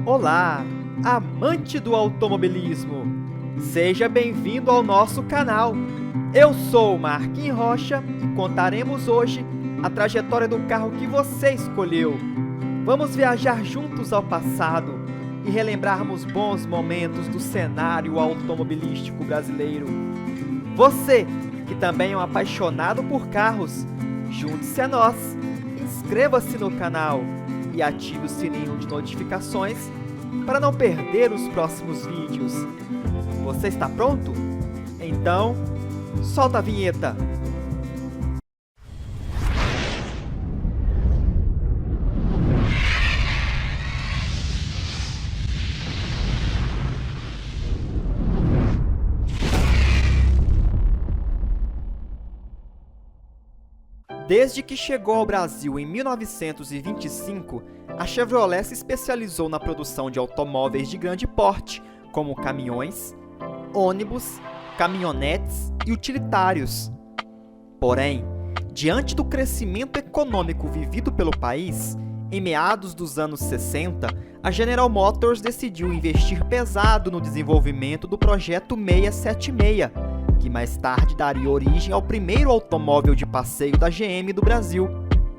Olá, amante do automobilismo! Seja bem-vindo ao nosso canal. Eu sou Marquinhos Rocha e contaremos hoje a trajetória do carro que você escolheu. Vamos viajar juntos ao passado e relembrarmos bons momentos do cenário automobilístico brasileiro. Você, que também é um apaixonado por carros, junte-se a nós, inscreva-se no canal e ative o sininho de notificações para não perder os próximos vídeos. Você está pronto? Então, solta a vinheta! Desde que chegou ao Brasil em 1925, a Chevrolet se especializou na produção de automóveis de grande porte, como caminhões, ônibus, caminhonetes e utilitários. Porém, diante do crescimento econômico vivido pelo país, em meados dos anos 60, a General Motors decidiu investir pesado no desenvolvimento do projeto 676, que mais tarde daria origem ao primeiro automóvel de passeio da GM do Brasil.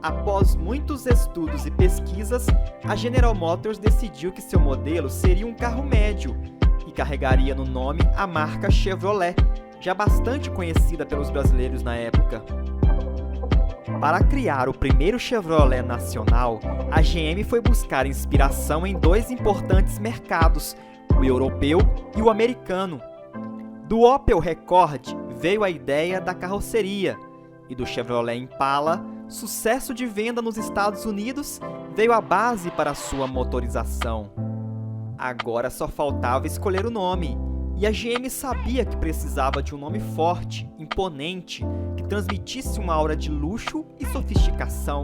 Após muitos estudos e pesquisas, a General Motors decidiu que seu modelo seria um carro médio e carregaria no nome a marca Chevrolet, já bastante conhecida pelos brasileiros na época. Para criar o primeiro Chevrolet nacional, a GM foi buscar inspiração em dois importantes mercados, o europeu e o americano. Do Opel Rekord veio a ideia da carroceria, e do Chevrolet Impala, sucesso de venda nos Estados Unidos, veio a base para sua motorização. Agora só faltava escolher o nome, e a GM sabia que precisava de um nome forte, imponente, que transmitisse uma aura de luxo e sofisticação.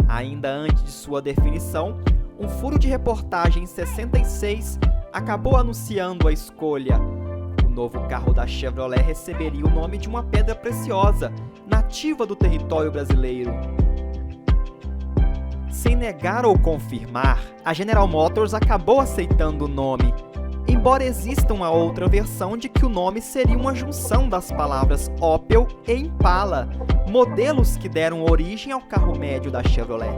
Ainda antes de sua definição, um furo de reportagem em 66 acabou anunciando a escolha. O novo carro da Chevrolet receberia o nome de uma pedra preciosa, nativa do território brasileiro. Sem negar ou confirmar, a General Motors acabou aceitando o nome, embora exista uma outra versão de que o nome seria uma junção das palavras Opel e Impala, modelos que deram origem ao carro médio da Chevrolet.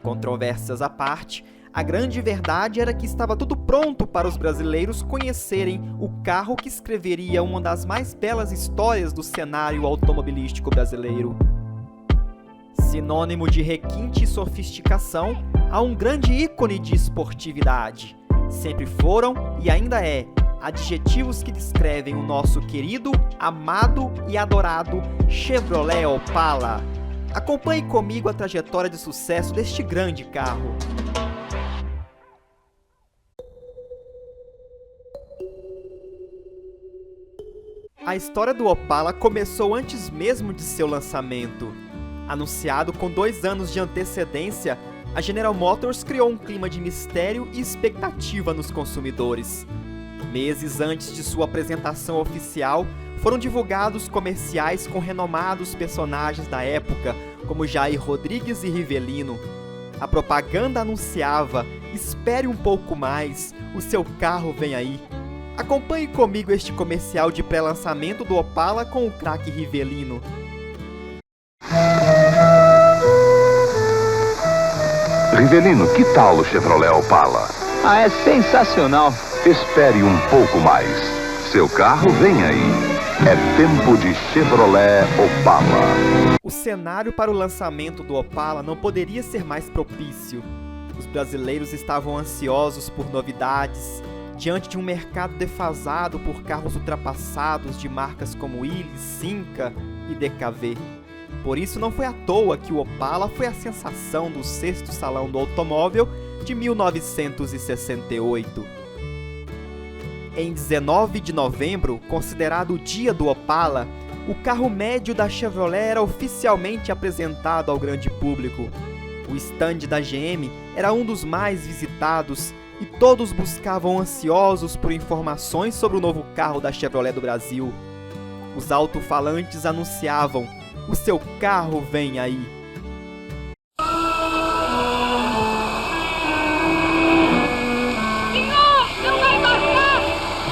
Controvérsias à parte, a grande verdade era que estava tudo pronto para os brasileiros conhecerem o carro que escreveria uma das mais belas histórias do cenário automobilístico brasileiro. Sinônimo de requinte e sofisticação, há um grande ícone de esportividade. Sempre foram e ainda é adjetivos que descrevem o nosso querido, amado e adorado Chevrolet Opala. Acompanhe comigo a trajetória de sucesso deste grande carro. A história do Opala começou antes mesmo de seu lançamento. Anunciado com 2 anos de antecedência, a General Motors criou um clima de mistério e expectativa nos consumidores. Meses antes de sua apresentação oficial, foram divulgados comerciais com renomados personagens da época, como Jair Rodrigues e Rivellino. A propaganda anunciava: "Espere um pouco mais, o seu carro vem aí". Acompanhe comigo este comercial de pré-lançamento do Opala com o craque Rivellino. Rivellino, que tal o Chevrolet Opala? Ah, é sensacional. Espere um pouco mais. Seu carro vem aí. É tempo de Chevrolet Opala. O cenário para o lançamento do Opala não poderia ser mais propício. Os brasileiros estavam ansiosos por novidades, diante de um mercado defasado por carros ultrapassados de marcas como Willys, Simca e DKV. Por isso não foi à toa que o Opala foi a sensação do 6º Salão do Automóvel de 1968. Em 19 de novembro, considerado o dia do Opala, o carro médio da Chevrolet era oficialmente apresentado ao grande público. O stand da GM era um dos mais visitados e todos buscavam ansiosos por informações sobre o novo carro da Chevrolet do Brasil. Os alto-falantes anunciavam: "O seu carro vem aí".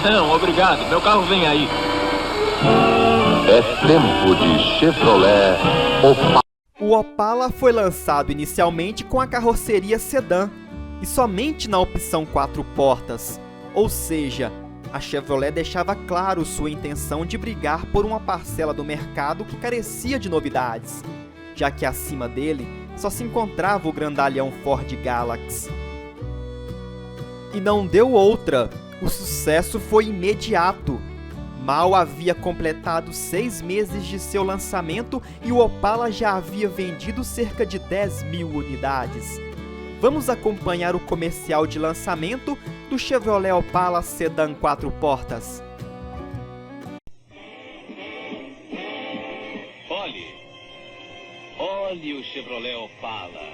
Não, obrigado. Meu carro vem aí. É tempo de Chevrolet Opala. O Opala foi lançado inicialmente com a carroceria sedã e somente na opção 4 portas, ou seja, a Chevrolet deixava claro sua intenção de brigar por uma parcela do mercado que carecia de novidades, já que acima dele só se encontrava o grandalhão Ford Galaxy. E não deu outra, o sucesso foi imediato. Mal havia completado 6 meses de seu lançamento e o Opala já havia vendido cerca de 10.000 unidades. Vamos acompanhar o comercial de lançamento do Chevrolet Opala Sedan 4 portas. Olhe o Chevrolet Opala.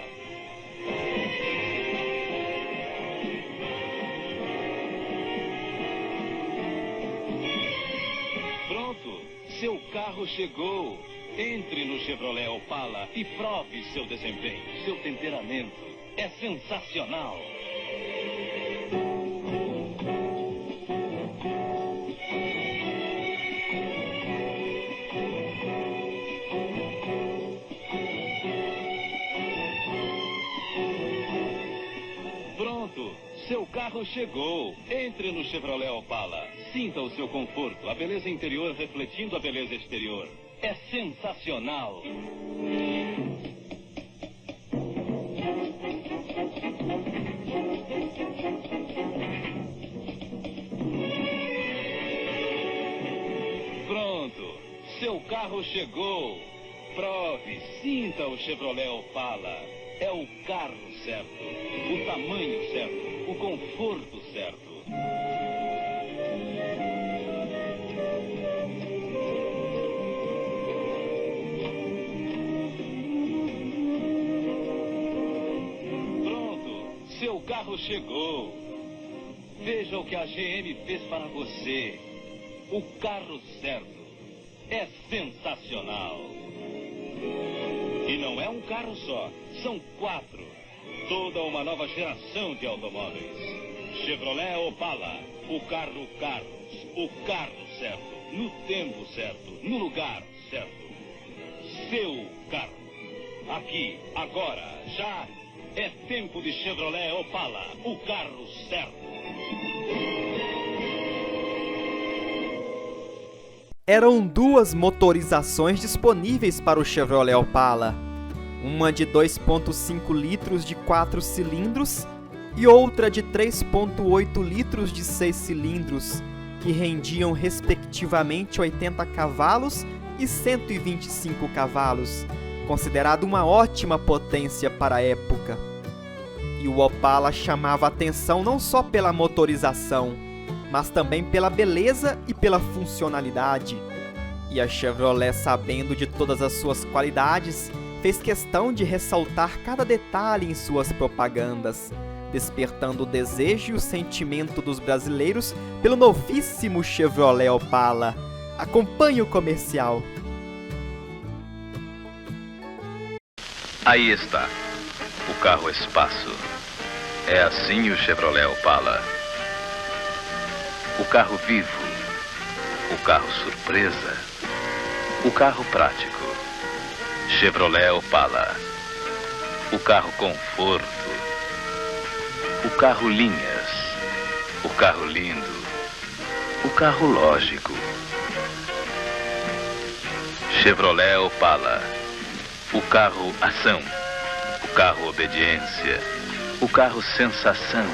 Pronto, seu carro chegou. Entre no Chevrolet Opala e prove seu desempenho. Seu temperamento é sensacional. Pronto, seu carro chegou. Entre no Chevrolet Opala. Sinta o seu conforto, a beleza interior refletindo a beleza exterior. É sensacional. Pronto, seu carro chegou. Prove, sinta o Chevrolet Opala. É o carro certo, o tamanho certo, o conforto certo. Pronto, seu carro chegou. Veja o que a GM fez para você. O carro certo. É sensacional. E não é um carro só, são 4. Toda uma nova geração de automóveis. Chevrolet Opala, o carro certo, no tempo certo, no lugar certo. Seu carro. Aqui, agora, já é tempo de Chevrolet Opala, o carro certo. Eram 2 motorizações disponíveis para o Chevrolet Opala, uma de 2,5 litros de 4 cilindros e outra de 3,8 litros de 6 cilindros, que rendiam respectivamente 80 cavalos e 125 cavalos, considerado uma ótima potência para a época. E o Opala chamava atenção não só pela motorização, mas também pela beleza e pela funcionalidade. E a Chevrolet, sabendo de todas as suas qualidades, fez questão de ressaltar cada detalhe em suas propagandas, despertando o desejo e o sentimento dos brasileiros pelo novíssimo Chevrolet Opala. Acompanhe o comercial. Aí está, o carro espaço. É assim o Chevrolet Opala. O carro vivo, o carro surpresa, o carro prático. Chevrolet Opala. O carro conforto, o carro linhas, o carro lindo, o carro lógico. Chevrolet Opala. O carro ação, o carro obediência, o carro sensação,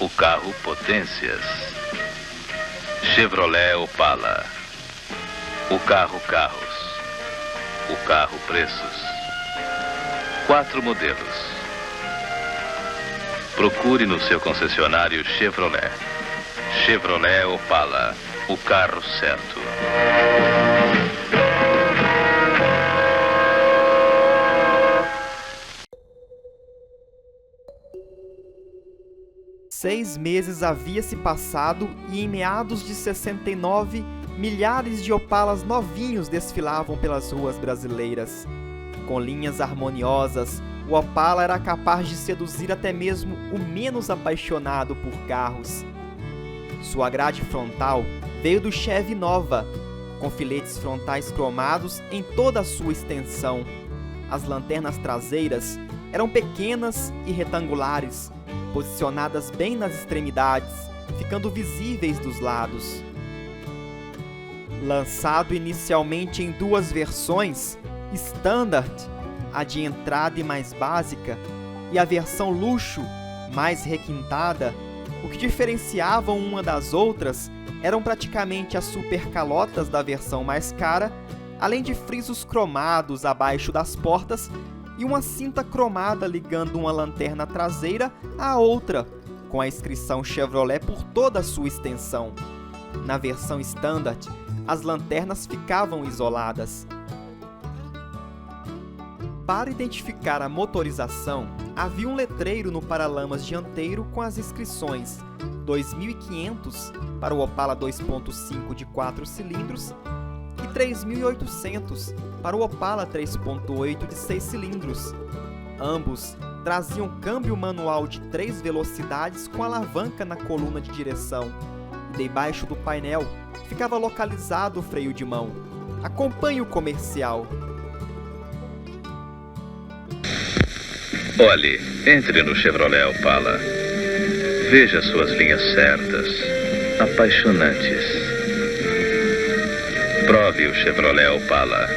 o carro potências. Chevrolet Opala. O carro carros, o carro preços. 4 modelos. Procure no seu concessionário Chevrolet. Chevrolet Opala. O carro certo. Seis meses havia se passado e em meados de 69, milhares de Opalas novinhos desfilavam pelas ruas brasileiras. Com linhas harmoniosas, o Opala era capaz de seduzir até mesmo o menos apaixonado por carros. Sua grade frontal veio do Chevy Nova, com filetes frontais cromados em toda a sua extensão. As lanternas traseiras eram pequenas e retangulares, posicionadas bem nas extremidades, ficando visíveis dos lados. Lançado inicialmente em duas versões, Standard, a de entrada e mais básica, e a versão luxo, mais requintada, o que diferenciavam uma das outras eram praticamente as supercalotas da versão mais cara, além de frisos cromados abaixo das portas e uma cinta cromada ligando uma lanterna traseira à outra, com a inscrição Chevrolet por toda a sua extensão. Na versão Standard, as lanternas ficavam isoladas. Para identificar a motorização, havia um letreiro no paralamas dianteiro com as inscrições 2.500 para o Opala 2.5 de 4 cilindros e 3.800 para o Opala 3.8 de 6 cilindros. Ambos traziam câmbio manual de 3 velocidades com alavanca na coluna de direção, e debaixo do painel ficava localizado o freio de mão. Acompanhe o comercial. Olhe, entre no Chevrolet Opala. Veja suas linhas certas, apaixonantes. Prove o Chevrolet Opala.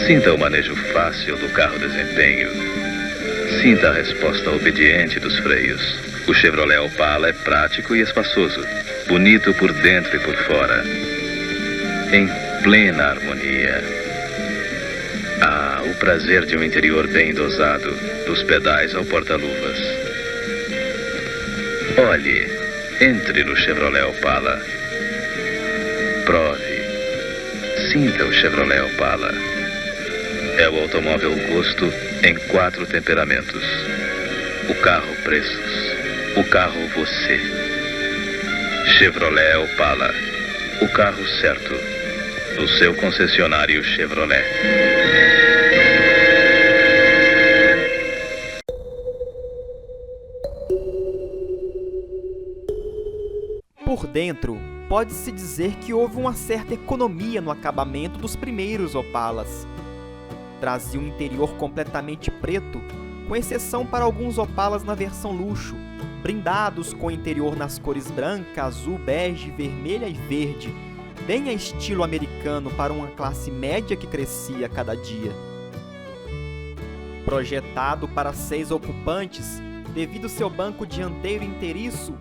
Sinta o manejo fácil do carro desempenho. Sinta a resposta obediente dos freios. O Chevrolet Opala é prático e espaçoso, bonito por dentro e por fora, em plena harmonia. Ah, o prazer de um interior bem dosado, dos pedais ao porta-luvas. Olhe, entre no Chevrolet Opala. Prove, sinta o Chevrolet Opala. É o automóvel gosto em 4 temperamentos. O carro preços, o carro você. Chevrolet Opala, o carro certo, do seu concessionário Chevrolet. Por dentro, pode-se dizer que houve uma certa economia no acabamento dos primeiros Opalas. Trazia um interior completamente preto, com exceção para alguns Opalas na versão luxo, brindados com o interior nas cores branca, azul, bege, vermelha e verde, bem a estilo americano para uma classe média que crescia a cada dia. Projetado para 6 ocupantes, devido seu banco dianteiro inteiriço,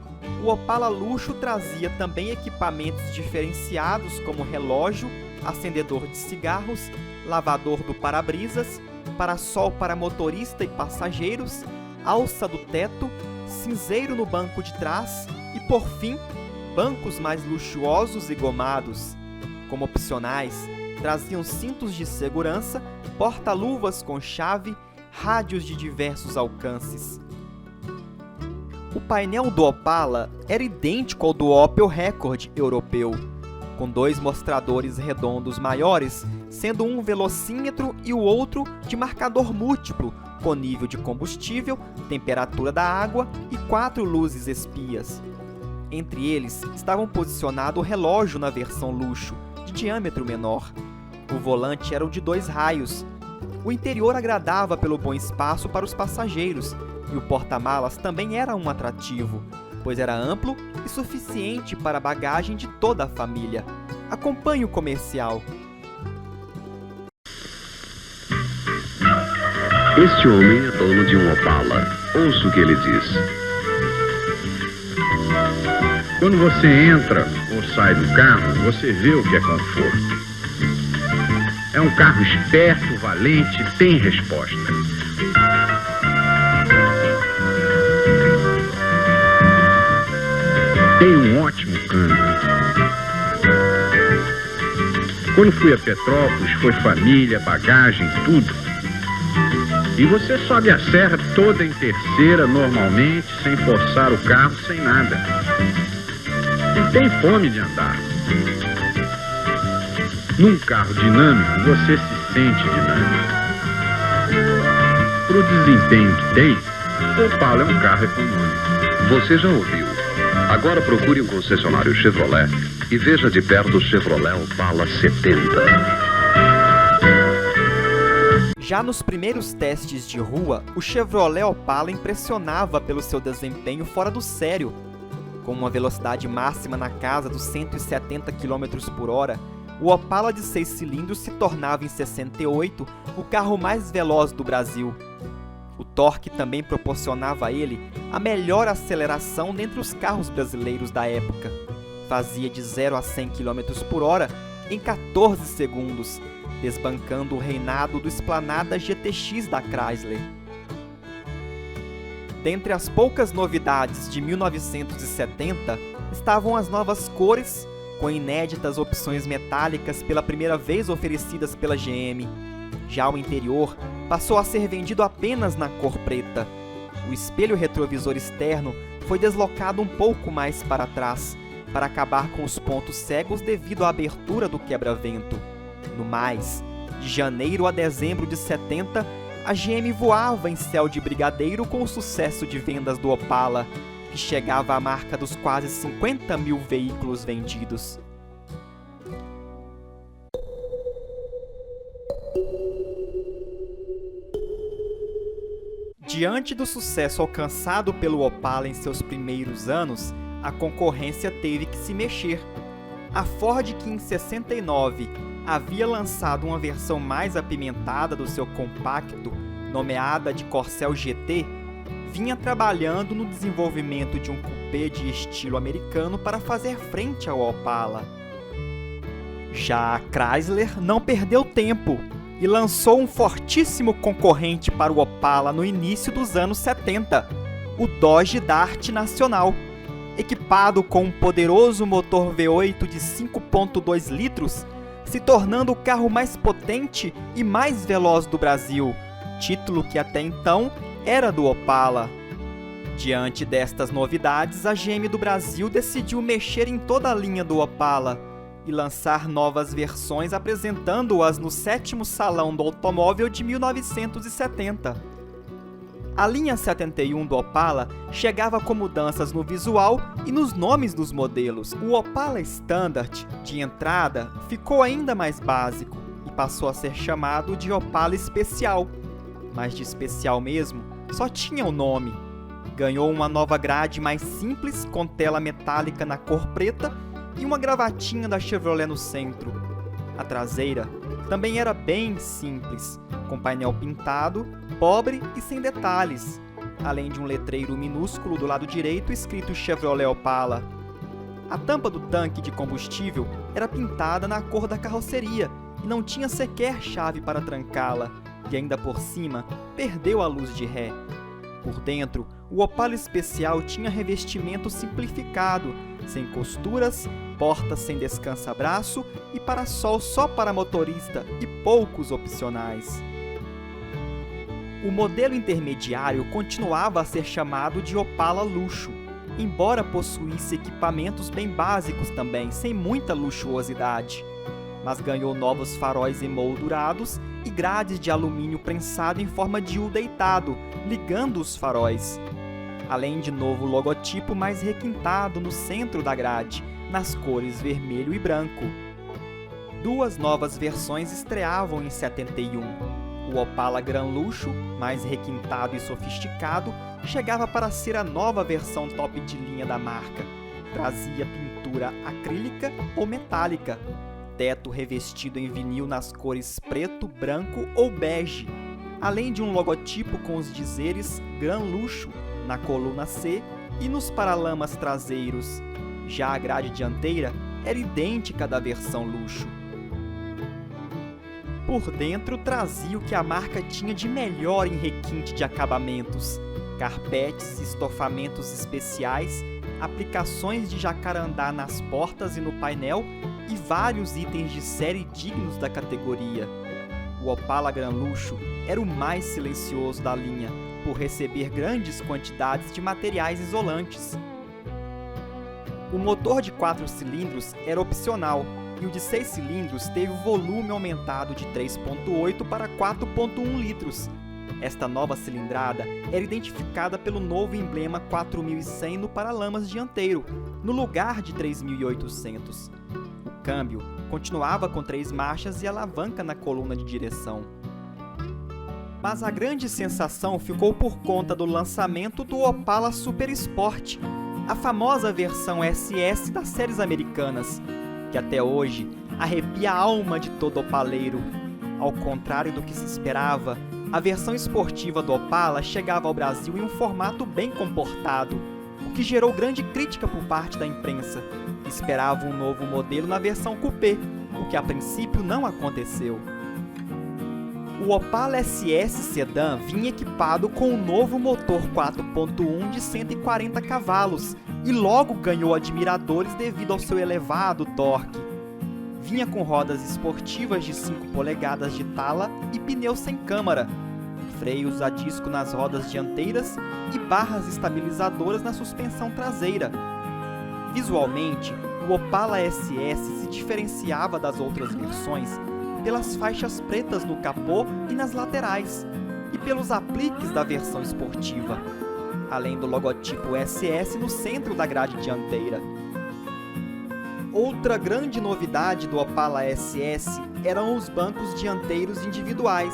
o Opala luxo trazia também equipamentos diferenciados como relógio, acendedor de cigarros, lavador do para-brisas, parasol para motorista e passageiros, alça do teto, cinzeiro no banco de trás e, por fim, bancos mais luxuosos e gomados. Como opcionais, traziam cintos de segurança, porta-luvas com chave, rádios de diversos alcances. O painel do Opala era idêntico ao do Opel Rekord europeu, com 2 mostradores redondos maiores, sendo um velocímetro e o outro de marcador múltiplo, com nível de combustível, temperatura da água e 4 luzes espias. Entre eles estavam posicionado o relógio na versão luxo, de diâmetro menor. O volante era o de 2 raios. O interior agradava pelo bom espaço para os passageiros, e o porta-malas também era um atrativo, pois era amplo e suficiente para a bagagem de toda a família. Acompanhe o comercial. Este homem é dono de um Opala. Ouça o que ele diz. Quando você entra ou sai do carro, você vê o que é conforto. É um carro esperto, valente, tem resposta. Tem um ótimo câmbio. Quando fui a Petrópolis, foi família, bagagem, tudo. E você sobe a serra toda em terceira, normalmente, sem forçar o carro, sem nada. E tem fome de andar. Num carro dinâmico, você se sente dinâmico. Para o desempenho que tem, o Opala é um carro econômico. Você já ouviu? Agora procure um concessionário Chevrolet e veja de perto o Chevrolet Opala 70. Já nos primeiros testes de rua, o Chevrolet Opala impressionava pelo seu desempenho fora do sério. Com uma velocidade máxima na casa dos 170 km por hora, o Opala de 6 cilindros se tornava em 68 o carro mais veloz do Brasil. O torque também proporcionava a ele a melhor aceleração dentre os carros brasileiros da época. Fazia de 0 a 100 km por hora em 14 segundos, desbancando o reinado do Esplanada GTX da Chrysler. Dentre as poucas novidades de 1970, estavam as novas cores, com inéditas opções metálicas pela primeira vez oferecidas pela GM. Já o interior passou a ser vendido apenas na cor preta. O espelho retrovisor externo foi deslocado um pouco mais para trás, para acabar com os pontos cegos devido à abertura do quebra-vento. No mais, de janeiro a dezembro de 70, a GM voava em céu de brigadeiro com o sucesso de vendas do Opala, que chegava à marca dos quase 50 mil veículos vendidos. Diante do sucesso alcançado pelo Opala em seus primeiros anos, a concorrência teve que se mexer. A Ford, que em 69 havia lançado uma versão mais apimentada do seu compacto, nomeada de Corcel GT, vinha trabalhando no desenvolvimento de um coupé de estilo americano para fazer frente ao Opala. Já a Chrysler não perdeu tempo e lançou um fortíssimo concorrente para o Opala no início dos anos 70, o Dodge Dart Nacional, equipado com um poderoso motor V8 de 5.2 litros, se tornando o carro mais potente e mais veloz do Brasil, título que até então era do Opala. Diante destas novidades, a GM do Brasil decidiu mexer em toda a linha do Opala e lançar novas versões apresentando-as no 7º Salão do Automóvel de 1970. A linha 71 do Opala chegava com mudanças no visual e nos nomes dos modelos. O Opala Standard, de entrada, ficou ainda mais básico e passou a ser chamado de Opala Especial. Mas de especial mesmo, só tinha o nome. Ganhou uma nova grade mais simples, com tela metálica na cor preta e uma gravatinha da Chevrolet no centro. A traseira também era bem simples, com painel pintado, pobre e sem detalhes, além de um letreiro minúsculo do lado direito escrito Chevrolet Opala. A tampa do tanque de combustível era pintada na cor da carroceria e não tinha sequer chave para trancá-la, e ainda por cima perdeu a luz de ré. Por dentro, o Opala Especial tinha revestimento simplificado, sem costuras, portas sem descansa-braço e parasol só para motorista e poucos opcionais. O modelo intermediário continuava a ser chamado de Opala Luxo, embora possuísse equipamentos bem básicos também, sem muita luxuosidade, mas ganhou novos faróis emoldurados e grades de alumínio prensado em forma de U deitado, ligando os faróis, além de novo logotipo mais requintado no centro da grade, nas cores vermelho e branco. Duas novas versões estreavam em 71. O Opala Gran Luxo, mais requintado e sofisticado, chegava para ser a nova versão top de linha da marca. Trazia pintura acrílica ou metálica, teto revestido em vinil nas cores preto, branco ou bege, além de um logotipo com os dizeres Gran Luxo na coluna C e nos paralamas traseiros. Já a grade dianteira era idêntica da versão luxo. Por dentro trazia o que a marca tinha de melhor em requinte de acabamentos: carpetes, estofamentos especiais, aplicações de jacarandá nas portas e no painel e vários itens de série dignos da categoria. O Opala Gran Luxo era o mais silencioso da linha, por receber grandes quantidades de materiais isolantes. O motor de 4 cilindros era opcional e o de 6 cilindros teve o volume aumentado de 3.8 para 4.1 litros, Esta nova cilindrada era identificada pelo novo emblema 4100 no paralamas dianteiro, no lugar de 3800. O câmbio continuava com 3 marchas e alavanca na coluna de direção. Mas a grande sensação ficou por conta do lançamento do Opala Super Sport, a famosa versão SS das séries americanas, que até hoje arrepia a alma de todo opaleiro. Ao contrário do que se esperava, a versão esportiva do Opala chegava ao Brasil em um formato bem comportado, o que gerou grande crítica por parte da imprensa, que esperava um novo modelo na versão coupé, o que a princípio não aconteceu. O Opala SS Sedan vinha equipado com um novo motor 4.1 de 140 cavalos e logo ganhou admiradores devido ao seu elevado torque. Vinha com rodas esportivas de 5 polegadas de tala e pneus sem câmara, freios a disco nas rodas dianteiras e barras estabilizadoras na suspensão traseira. Visualmente, o Opala SS se diferenciava das outras versões pelas faixas pretas no capô e nas laterais, e pelos apliques da versão esportiva, além do logotipo SS no centro da grade dianteira. Outra grande novidade do Opala SS eram os bancos dianteiros individuais,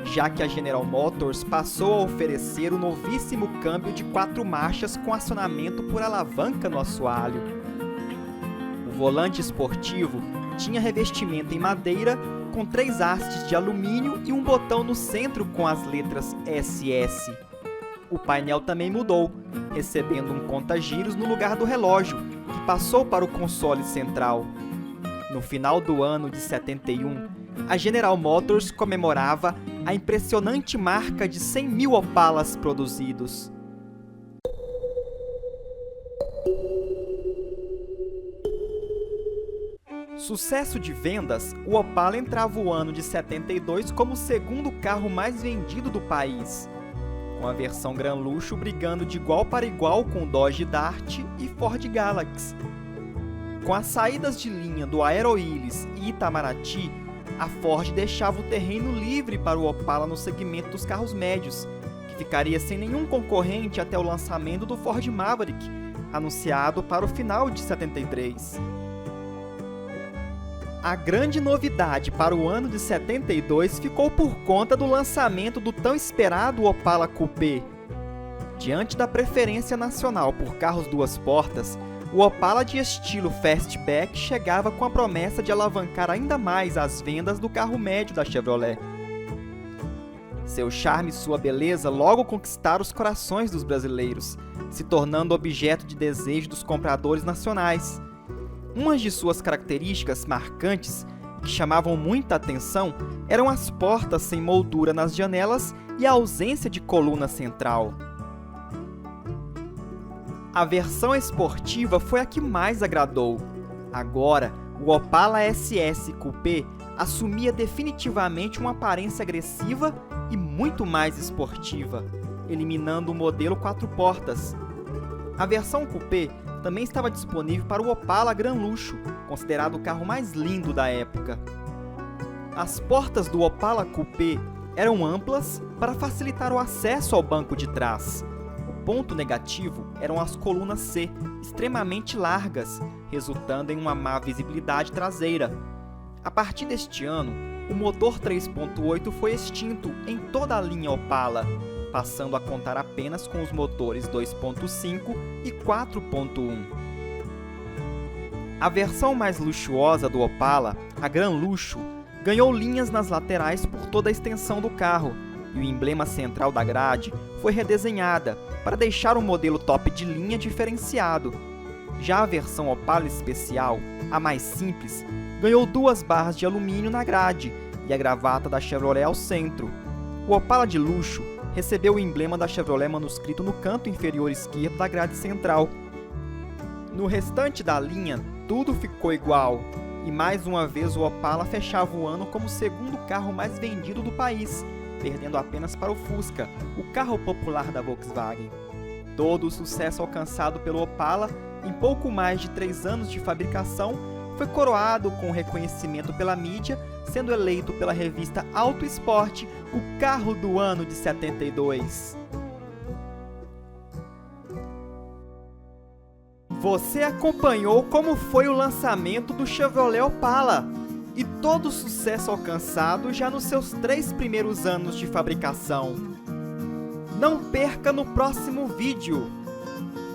já que a General Motors passou a oferecer o novíssimo câmbio de 4 marchas com acionamento por alavanca no assoalho. O volante esportivo tinha revestimento em madeira com 3 hastes de alumínio e um botão no centro com as letras SS. O painel também mudou, recebendo um conta-giros no lugar do relógio, que passou para o console central. No final do ano de 71, a General Motors comemorava a impressionante marca de 100 mil Opalas produzidos. Sucesso de vendas, o Opala entrava o ano de 72 como o segundo carro mais vendido do país, com a versão Gran Luxo brigando de igual para igual com o Dodge Dart e Ford Galaxy. Com as saídas de linha do Aero Willys e Itamaraty, a Ford deixava o terreno livre para o Opala no segmento dos carros médios, que ficaria sem nenhum concorrente até o lançamento do Ford Maverick, anunciado para o final de 73. A grande novidade para o ano de 72 ficou por conta do lançamento do tão esperado Opala Coupé. Diante da preferência nacional por carros 2 portas, o Opala de estilo fastback chegava com a promessa de alavancar ainda mais as vendas do carro médio da Chevrolet. Seu charme e sua beleza logo conquistaram os corações dos brasileiros, se tornando objeto de desejo dos compradores nacionais. Umas de suas características marcantes, que chamavam muita atenção, eram as portas sem moldura nas janelas e a ausência de coluna central. A versão esportiva foi a que mais agradou. Agora, o Opala SS Coupé assumia definitivamente uma aparência agressiva e muito mais esportiva, eliminando o modelo 4 portas. A versão Coupé também estava disponível para o Opala Gran Luxo, considerado o carro mais lindo da época. As portas do Opala Coupé eram amplas para facilitar o acesso ao banco de trás. O ponto negativo eram as colunas C, extremamente largas, resultando em uma má visibilidade traseira. A partir deste ano, o motor 3.8 foi extinto em toda a linha Opala, passando a contar apenas com os motores 2.5 e 4.1. A versão mais luxuosa do Opala, a Gran Luxo, ganhou linhas nas laterais por toda a extensão do carro, e o emblema central da grade foi redesenhada para deixar o modelo top de linha diferenciado. Já a versão Opala Especial, a mais simples, ganhou 2 barras de alumínio na grade e a gravata da Chevrolet ao centro. O Opala de luxo recebeu o emblema da Chevrolet manuscrito no canto inferior esquerdo da grade central. No restante da linha, tudo ficou igual, e mais uma vez o Opala fechava o ano como o segundo carro mais vendido do país, perdendo apenas para o Fusca, o carro popular da Volkswagen. Todo o sucesso alcançado pelo Opala, em pouco mais de 3 anos de fabricação, foi coroado com reconhecimento pela mídia, sendo eleito pela revista Auto Esporte o carro do ano de 72. Você acompanhou como foi o lançamento do Chevrolet Opala e todo o sucesso alcançado já nos seus 3 primeiros anos de fabricação. Não perca no próximo vídeo!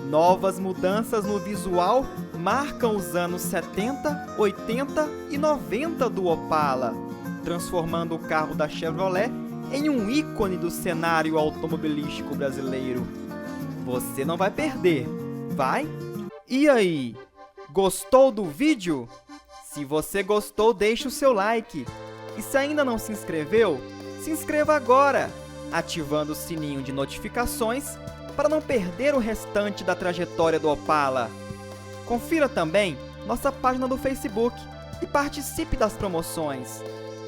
Novas mudanças no visual marcam os anos 70, 80 e 90 do Opala, transformando o carro da Chevrolet em um ícone do cenário automobilístico brasileiro. Você não vai perder, vai? E aí, gostou do vídeo? Se você gostou, deixe o seu like. E se ainda não se inscreveu, se inscreva agora, ativando o sininho de notificações para não perder o restante da trajetória do Opala. Confira também nossa página do Facebook e participe das promoções.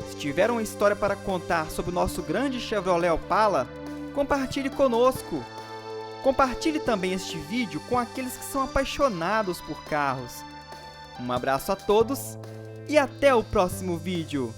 Se tiver uma história para contar sobre o nosso grande Chevrolet Opala, compartilhe conosco. Compartilhe também este vídeo com aqueles que são apaixonados por carros. Um abraço a todos e até o próximo vídeo!